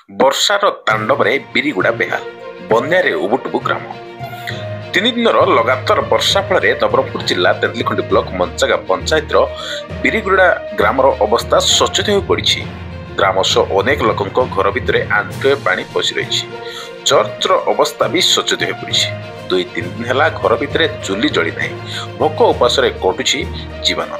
ବର୍ଷାର ତାଣ୍ଡବରେ ବିରିଗୁଡ଼ା ବେହାଲ, ବନ୍ୟାରେ ଉବୁଟୁବୁ ଗ୍ରାମ। 3 ଦିନର ଲଗାତାର ବର୍ଷା ଫଳରେ ନବରଙ୍ଗପୁର ଜିଲ୍ଲା ତେନ୍ତଲିଖଣ୍ଡି ବ୍ଲକ ମଞ୍ଚାଗା ପଞ୍ଚାୟତର ବିରିଗୁଡ଼ା ଗ୍ରାମର ଅବସ୍ଥା ଶୋଚନୀୟ ହୋଇପଡ଼ିଛି। ଗ୍ରାମ ସହ ଅନେକ ଲୋକଙ୍କ ଘର ଭିତରେ ଆଣ୍ଠୁଏ ପାଣି ପଶି ରହିଛି। ଚର୍ଚ୍ଚର ଅବସ୍ଥା ବି ଶୋଚନୀୟ ହୋଇପଡ଼ିଛି। 2-3 ଦିନ ହେଲା ଘର ଭିତରେ ଚୁଲି ଜଳି ନାହିଁ। ଭୋକ ଉପାସରେ କଟୁଛି ଜୀବନ।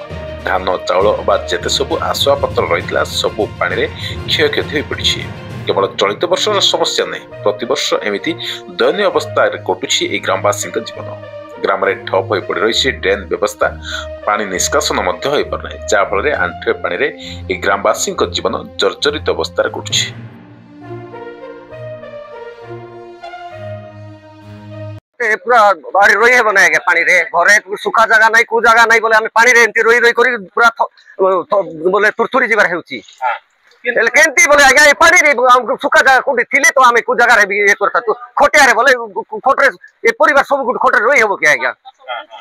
ଧାନ ଚାଉଳ ବା ଯେତେ ସବୁ ଆସବାବପତ୍ର ରହିଥିଲା ସବୁ ପାଣିରେ କ୍ଷୟକ୍ଷତି ହୋଇପଡ଼ିଛି। କେବଳ ଚଳିତ ବର୍ଷର ସମସ୍ୟା ନାହିଁ, ପ୍ରତିବର୍ଷ ଏମିତି ଦୟନୀୟ ଅବସ୍ଥାରେ କଟୁଛି ଏହି ଗ୍ରାମବାସୀଙ୍କ ଜୀବନ। ଗ୍ରାମରେ ଠପ୍ ହୋଇ ପଡ଼ି ରହିଛି ଡ୍ରେନ୍ ବ୍ୟବସ୍ଥା, ପାଣି ନିଷ୍କାସନ ମଧ୍ୟ ହୋଇପାରୁନାହିଁ, ଯାହାଫଳରେ ଆଣ୍ଠୁଏ ପାଣିରେ ଏହି ଗ୍ରାମବାସୀଙ୍କ ଜୀବନ ଜର୍ଜରିତ ଅବସ୍ଥାରେ କଟୁଛି। पूरा बाहर रही है बनाया गया पानी रे घरे सुखा जगह नहीं को जगह नहीं बोले पानी रे एंती रही करी पूरा बोले तुरतुरी जीवार हेउची केंती बोले आज्ञा ए पानी रे सुखा जगह कोठी थिले तो आमे को जगह रे भी ये करता तो खोटिया रे बोले खोटरे ए परिवार सब गुड खोटरे रही हेबो के आज्ञा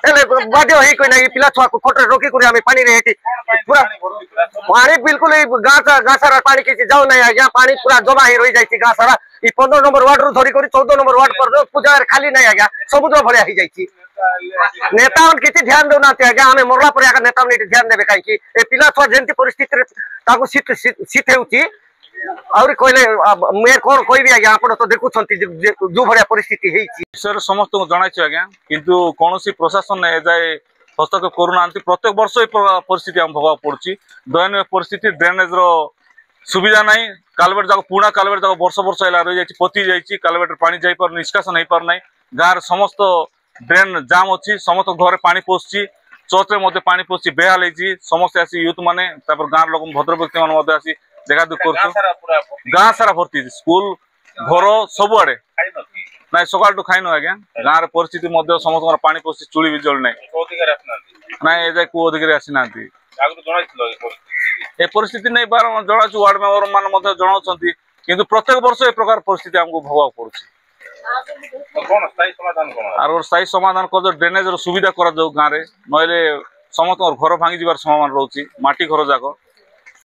एले बाध्य होई कोइ नाही पिला छुआ को खोटरे रोकी करी आमे पानी रे हेती पूरा पानी बिल्कुल गासारा पानी किछि जाऊ नाही आज्ञा पानी पूरा जमा ही रही जाईछि गासारा 15 नंबर वार्ड रु धरी करी 14 नंबर वार्ड पर पूजा खाली नहीं आज्ञा समुद्र भलिया ही जाईछि। नेता किसी ध्यान देना आज्ञा आम मरला पर आगे नेता ध्यान देवे कहीं ए पिला छुआ जमी परिस्थिति शीत होउछि आउरी कहले मैं कौन कहबी आज्ञा आपण तो देखुछंती जो भलिया परिस्थिति हेछि विषय समस्त जणाइछु आज्ञा किंतु कोनोसी प्रशासन ए जाय हस्तक्षेप करूना प्रत्येक वर्ष परिस्थिति हम भोग पड़ुछि दयनीय परिस्थिति ड्रेनेज रो सुविधा नहीं कालवेट जाक पुणा कालवेट जाक वर्ष वर्ष है रही जाए पति जाइए कालवेट पानी जाई पर निष्कासन हो पार ना गाँव समस्त ड्रेन जाम अच्छी समस्त घर पानी पशुची चौथे मध्य पानी पशुची बेहाल होती समस्त आसी यूथ मैंने गाँव लोक भद्र व्यक्ति मैंने आसी देखा दुख कर गाँ सारा भर्ती स्कूल घर सबुआड़े ना सकाल खाइन आज्ञा गाँव परिस्थिति समस्त पानी पशुची चूड़ी भी जल ना ना ए को अधिकारी आसी ना ए परिस्थिति नहीं बार जनाचु वार्ड मेंबर मान जनाऊँ किंतु प्रत्येक वर्ष ए प्रकार परिस्थिति हमको भोग पड़ुछि और स्थायी समाधान कर ड्रेनेज सुविधा कर गाँव में नहले समस्त घर भांगी जीवार संभावना रोचे माटी घर जाक